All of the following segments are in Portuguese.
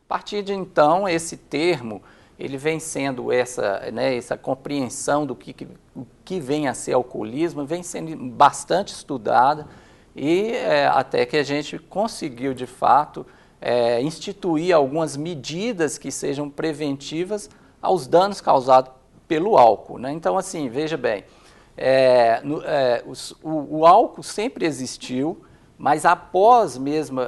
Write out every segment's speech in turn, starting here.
A partir de então, esse termo, ele vem sendo essa compreensão do que vem a ser alcoolismo, vem sendo bastante estudada e até que a gente conseguiu, de fato, instituir algumas medidas que sejam preventivas aos danos causados pelo álcool, né? Então, assim, veja bem, o álcool sempre existiu, mas após mesmo,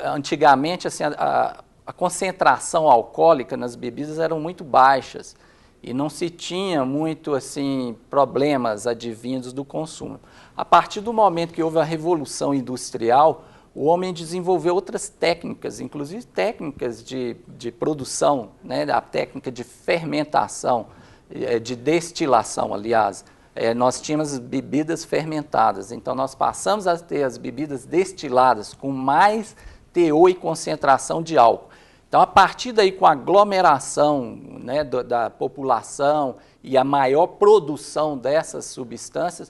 antigamente, assim, a concentração alcoólica nas bebidas eram muito baixas e não se tinha muito assim problemas advindos do consumo. A partir do momento que houve a Revolução Industrial, o homem desenvolveu outras técnicas, inclusive técnicas de produção, né, a técnica de fermentação, de destilação, aliás. Nós tínhamos bebidas fermentadas, então nós passamos a ter as bebidas destiladas com mais teor e concentração de álcool. Então, a partir daí, com a aglomeração, né, da população e a maior produção dessas substâncias,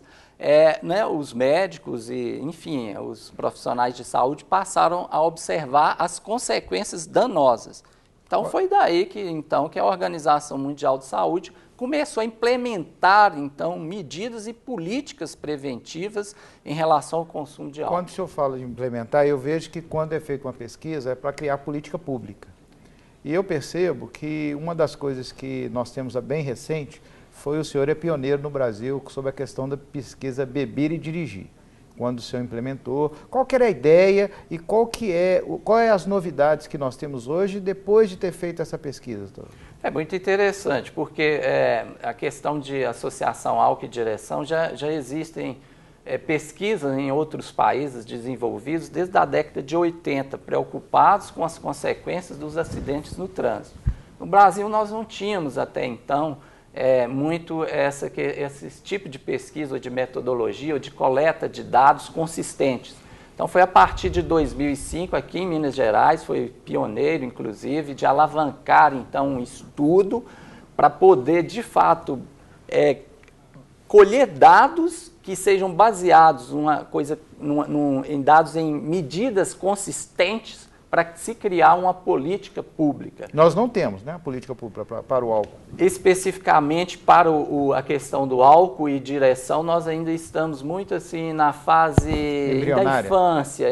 né, os médicos e, enfim, os profissionais de saúde passaram a observar as consequências danosas. Então, foi daí que a Organização Mundial de Saúde começou a implementar, então, medidas e políticas preventivas em relação ao consumo de álcool. Quando o senhor fala de implementar, eu vejo que quando é feita uma pesquisa é para criar política pública. E eu percebo que uma das coisas que nós temos bem recente foi o senhor é pioneiro no Brasil sobre a questão da pesquisa Beber e Dirigir. Quando o senhor implementou, qual que era a ideia e qual é as novidades que nós temos hoje depois de ter feito essa pesquisa, doutor? É muito interessante, porque a questão de associação álcool e direção já existem pesquisas em outros países desenvolvidos desde a década de 80, preocupados com as consequências dos acidentes no trânsito. No Brasil, nós não tínhamos até então muito esse tipo de pesquisa ou de metodologia ou de coleta de dados consistentes. Então, foi a partir de 2005, aqui em Minas Gerais, foi pioneiro, inclusive, de alavancar, então, um estudo para poder, de fato, colher dados que sejam baseados em dados em medidas consistentes para se criar uma política pública. Nós não temos, né, a política pública para o álcool. Especificamente para a questão do álcool e direção, nós ainda estamos muito assim na fase da infância,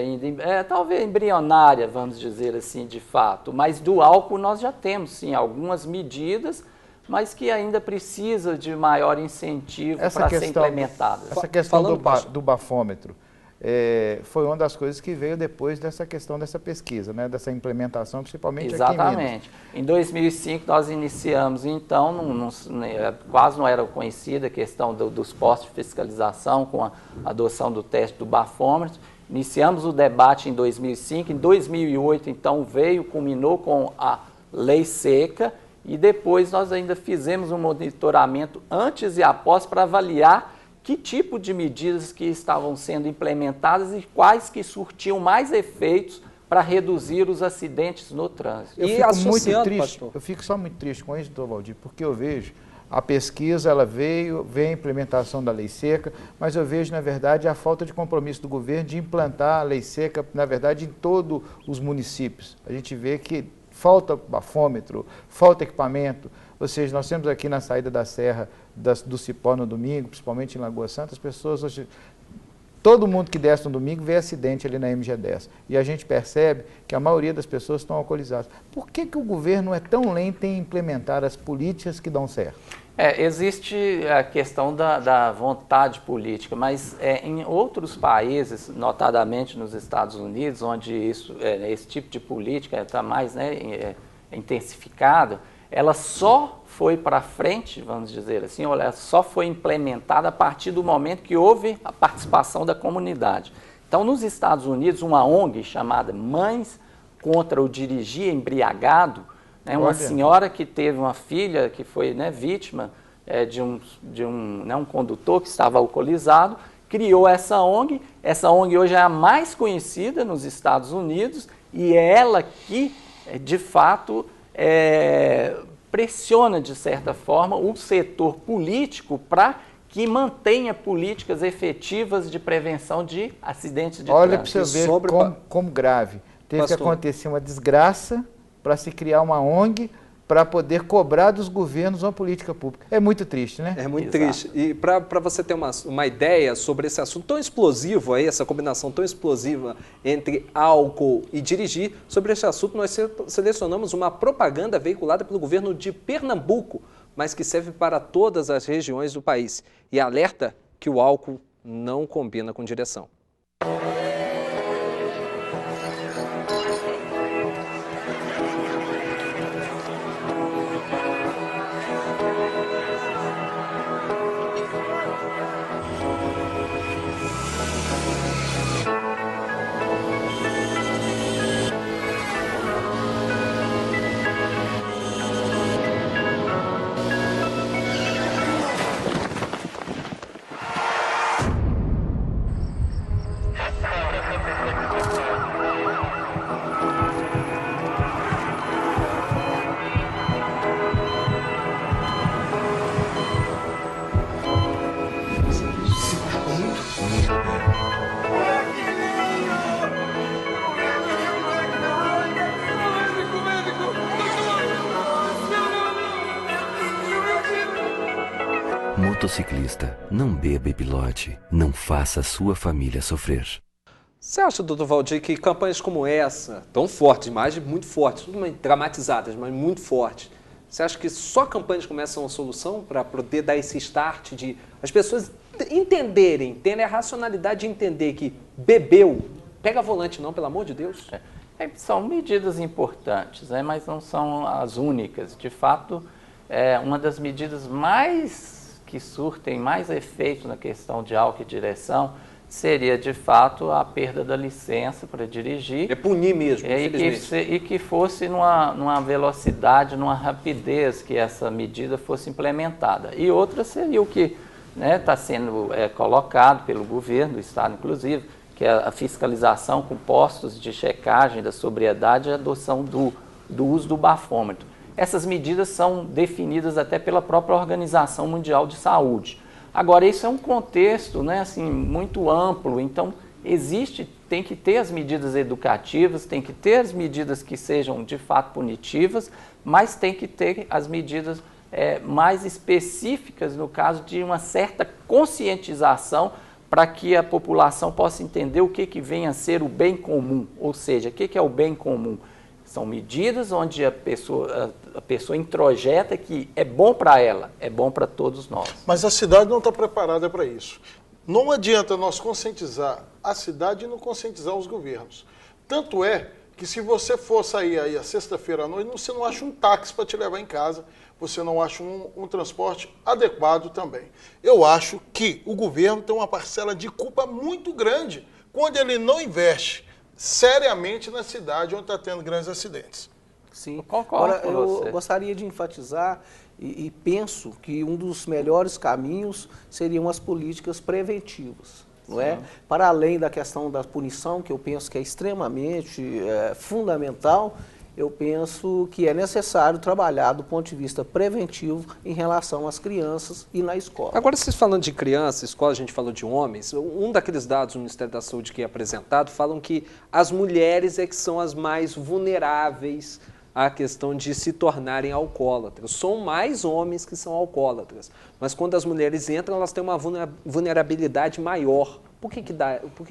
talvez embrionária, vamos dizer assim, de fato. Mas do álcool nós já temos, sim, algumas medidas, mas que ainda precisa de maior incentivo para ser implementadas. Essa questão do bafômetro. Foi uma das coisas que veio depois dessa questão dessa pesquisa, né, dessa implementação, principalmente aqui em Minas. Exatamente. Em 2005 nós iniciamos, então, quase não era conhecida a questão dos postos de fiscalização com a adoção do teste do bafômetro. Iniciamos o debate em 2005, em 2008 então culminou com a lei seca e depois nós ainda fizemos um monitoramento antes e após para avaliar que tipo de medidas que estavam sendo implementadas e quais que surtiam mais efeitos para reduzir os acidentes no trânsito. Eu fico só muito triste com isso, doutor Valdir, porque eu vejo a pesquisa, ela veio a implementação da lei seca, mas eu vejo, na verdade, a falta de compromisso do governo de implantar a lei seca, na verdade, em todos os municípios. A gente vê que falta bafômetro, falta equipamento. Ou seja, nós temos aqui na saída da Serra do Cipó no domingo, principalmente em Lagoa Santa, as pessoas hoje, todo mundo que desce no domingo vê acidente ali na MG10. E a gente percebe que a maioria das pessoas estão alcoolizadas. Por que o governo é tão lento em implementar as políticas que dão certo? Existe a questão da vontade política, mas em outros países, notadamente nos Estados Unidos, onde esse tipo de política está mais intensificado, ela só foi para frente, vamos dizer assim, ela só foi implementada a partir do momento que houve a participação da comunidade. Então, nos Estados Unidos, uma ONG chamada Mães contra o Dirigir Embriagado, uma senhora que teve uma filha que foi vítima de um condutor que estava alcoolizado, criou essa ONG. Essa ONG hoje é a mais conhecida nos Estados Unidos e é ela que, de fato, pressiona, de certa forma, o setor político para que mantenha políticas efetivas de prevenção de acidentes de trânsito. Olha para você ver como grave. Teve que acontecer uma desgraça para se criar uma ONG para poder cobrar dos governos uma política pública. É muito triste, né? É muito triste. E para você ter uma ideia sobre esse assunto tão explosivo, aí, essa combinação tão explosiva entre álcool e dirigir, sobre esse assunto nós selecionamos uma propaganda veiculada pelo governo de Pernambuco, mas que serve para todas as regiões do país. E alerta que o álcool não combina com direção. Motociclista, não beba e pilote. Não faça a sua família sofrer. Você acha, doutor Valdir, que campanhas como essa, tão fortes, imagens muito fortes, tudo dramatizadas, mas muito fortes, você acha que só campanhas como essa são uma solução para poder dar esse start de as pessoas entenderem, terem a racionalidade de entender que bebeu, pega volante não, pelo amor de Deus? São medidas importantes, né, mas não são as únicas. De fato, uma das medidas que surtem mais efeito na questão de álcool e direção seria, de fato, a perda da licença para dirigir. É punir mesmo, infelizmente. E que fosse numa velocidade, numa rapidez que essa medida fosse implementada. E outra seria o que está sendo colocado pelo governo do Estado, inclusive, que é a fiscalização com postos de checagem da sobriedade e a adoção do uso do bafômetro. Essas medidas são definidas até pela própria Organização Mundial de Saúde. Agora, isso é um contexto, né, assim, muito amplo, então tem que ter as medidas educativas, tem que ter as medidas que sejam de fato punitivas, mas tem que ter as medidas mais específicas no caso de uma certa conscientização para que a população possa entender o que vem a ser o bem comum, ou seja, o que é o bem comum? São medidas onde a pessoa introjeta que é bom para ela, é bom para todos nós. Mas a cidade não está preparada para isso. Não adianta nós conscientizar a cidade e não conscientizar os governos. Tanto é que se você for sair aí a sexta-feira à noite, você não acha um táxi para te levar em casa, você não acha um transporte adequado também. Eu acho que o governo tem uma parcela de culpa muito grande quando ele não investe seriamente na cidade onde está tendo grandes acidentes. Sim. Agora, eu gostaria de enfatizar e penso que um dos melhores caminhos seriam as políticas preventivas, não é? Para além da questão da punição, que eu penso que é extremamente fundamental, eu penso que é necessário trabalhar do ponto de vista preventivo em relação às crianças e na escola. Agora, vocês falando de criança, escola, a gente falou de homens, um daqueles dados do Ministério da Saúde que é apresentado, falam que as mulheres é que são as mais vulneráveis à questão de se tornarem alcoólatras. São mais homens que são alcoólatras, mas quando as mulheres entram, elas têm uma vulnerabilidade maior. Por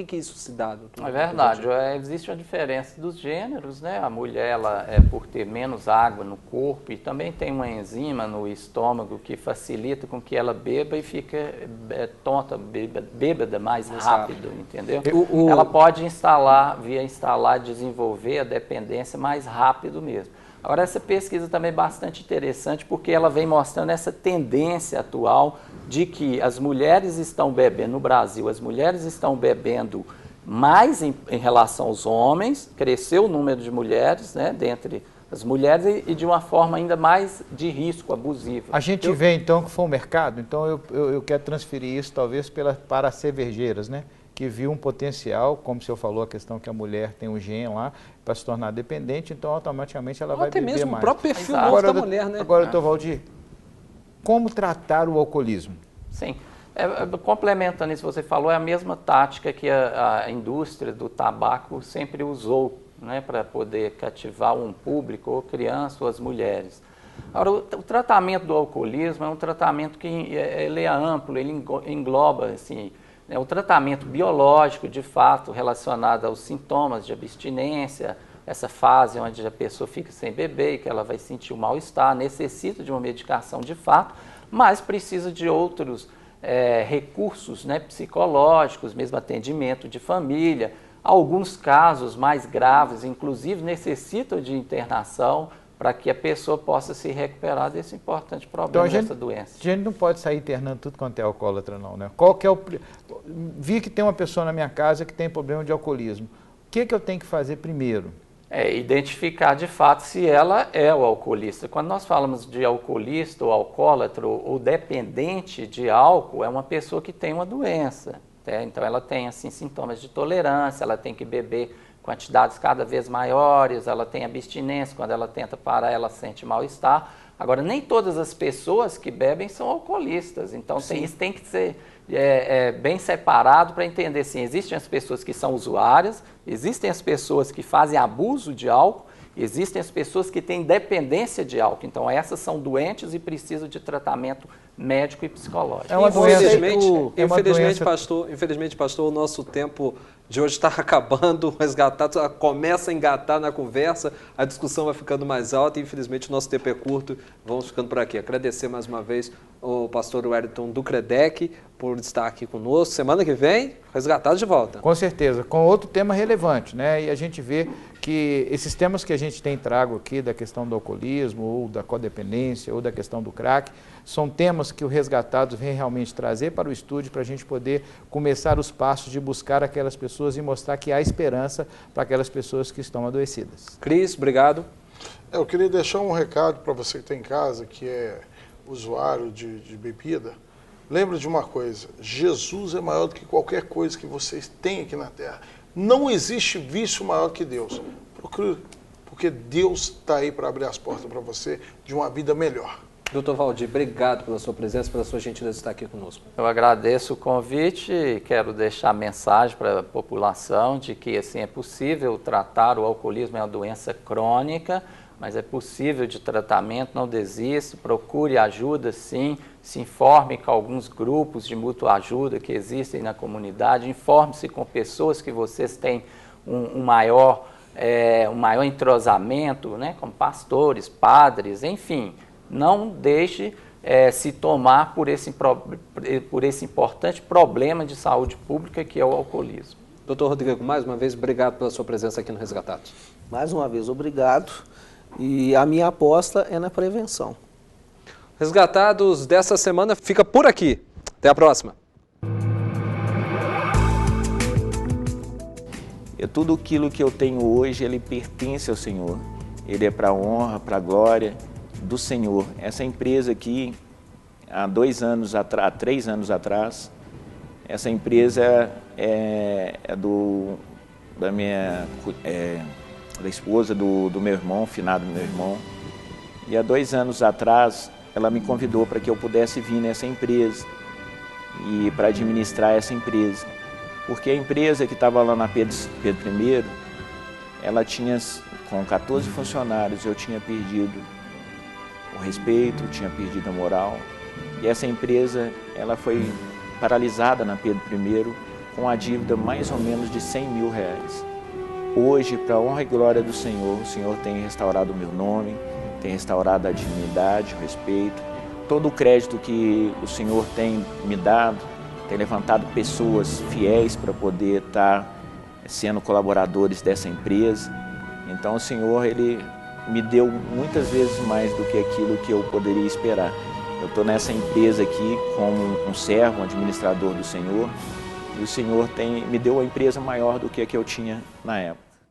que isso se dá, doutor? É verdade, existe uma diferença dos gêneros, né? A mulher, ela por ter menos água no corpo e também tem uma enzima no estômago que facilita com que ela beba e fica tonta, bêbada mais rápido, entendeu? Ela pode instalar, desenvolver a dependência mais rápido mesmo. Agora, essa pesquisa também é bastante interessante porque ela vem mostrando essa tendência atual de que as mulheres estão bebendo no Brasil, as mulheres estão bebendo mais em relação aos homens, cresceu o número de mulheres, né, dentre as mulheres e de uma forma ainda mais de risco, abusiva. A gente vê então que foi um mercado, então eu quero transferir isso talvez para as cervejeiras, né? Que viu um potencial, como o senhor falou, a questão que a mulher tem um gene lá para se tornar dependente, então automaticamente ela vai beber mais. Até mesmo o próprio perfil novo da mulher, né? Agora, doutor Valdir, como tratar o alcoolismo? Sim, complementando isso que você falou, é a mesma tática que a indústria do tabaco sempre usou né, para poder cativar um público, ou criança, ou as mulheres. Agora, o tratamento do alcoolismo é um tratamento que ele é amplo, ele engloba assim, né, o tratamento biológico, de fato, relacionado aos sintomas de abstinência, essa fase onde a pessoa fica sem beber e que ela vai sentir o mal-estar, necessita de uma medicação de fato, mas precisa de outros recursos, né, psicológicos, mesmo atendimento de família. Alguns casos mais graves, inclusive, necessitam de internação para que a pessoa possa se recuperar desse importante problema, dessa doença. A gente não pode sair internando tudo quanto é alcoólatra, não, né? Qual que é vi que tem uma pessoa na minha casa que tem problema de alcoolismo. O que eu tenho que fazer primeiro? Identificar de fato se ela é o alcoolista. Quando nós falamos de alcoolista ou alcoólatra ou dependente de álcool, é uma pessoa que tem uma doença. Então ela tem assim, sintomas de tolerância, ela tem que beber quantidades cada vez maiores, ela tem abstinência, quando ela tenta parar ela sente mal-estar. Agora, nem todas as pessoas que bebem são alcoolistas, então isso tem que ser bem separado para entender, sim, existem as pessoas que são usuárias, existem as pessoas que fazem abuso de álcool, existem as pessoas que têm dependência de álcool, então essas são doentes e precisam de tratamento médico e psicológico. Infelizmente, pastor, o nosso tempo de hoje está acabando, o Resgatados começa a engatar na conversa, a discussão vai ficando mais alta e infelizmente o nosso tempo é curto, vamos ficando por aqui. Agradecer mais uma vez o pastor Wellington do Credec por estar aqui conosco. Semana que vem, Resgatados de volta. Com certeza, com outro tema relevante, né? E a gente vê que esses temas que a gente tem trago aqui, da questão do alcoolismo, ou da codependência, ou da questão do crack, são temas que o Resgatados vem realmente trazer para o estúdio, para a gente poder começar os passos de buscar aquelas pessoas e mostrar que há esperança para aquelas pessoas que estão adoecidas. Cris, obrigado. Eu queria deixar um recado para você que está em casa, que é usuário de bebida. Lembre de uma coisa, Jesus é maior do que qualquer coisa que vocês têm aqui na Terra. Não existe vício maior que Deus. Procure, porque Deus está aí para abrir as portas para você de uma vida melhor. Doutor Valdir, obrigado pela sua presença, pela sua gentileza de estar aqui conosco. Eu agradeço o convite e quero deixar a mensagem para a população de que assim, é possível tratar o alcoolismo, é uma doença crônica, mas é possível de tratamento, não desista, procure ajuda sim, se informe com alguns grupos de mútua ajuda que existem na comunidade, informe-se com pessoas que vocês têm um maior entrosamento, né, como pastores, padres, enfim. Não deixe se tomar por esse importante problema de saúde pública que é o alcoolismo. Doutor Rodrigo, mais uma vez, obrigado pela sua presença aqui no Resgatados. Mais uma vez, obrigado. E a minha aposta é na prevenção. Resgatados dessa semana fica por aqui. Até a próxima. Tudo aquilo que eu tenho hoje, ele pertence ao Senhor. Ele é para a honra, para a glória do Senhor. Essa empresa aqui, há 3 anos atrás, essa empresa da esposa do meu irmão, finado meu irmão. E há 2 anos atrás, ela me convidou para que eu pudesse vir nessa empresa e para administrar essa empresa. Porque a empresa que estava lá na Pedro I, ela tinha, com 14 funcionários, eu tinha perdido o respeito, tinha perdido a moral. E essa empresa, ela foi paralisada na Pedro I com a dívida mais ou menos de R$100 mil. Hoje, para a honra e glória do Senhor, o Senhor tem restaurado o meu nome, tem restaurado a dignidade, o respeito, todo o crédito que o Senhor tem me dado, tem levantado pessoas fiéis para poder estar sendo colaboradores dessa empresa. Então o Senhor, Ele me deu muitas vezes mais do que aquilo que eu poderia esperar. Eu estou nessa empresa aqui como um servo, um administrador do Senhor, e o Senhor me deu uma empresa maior do que a que eu tinha na época.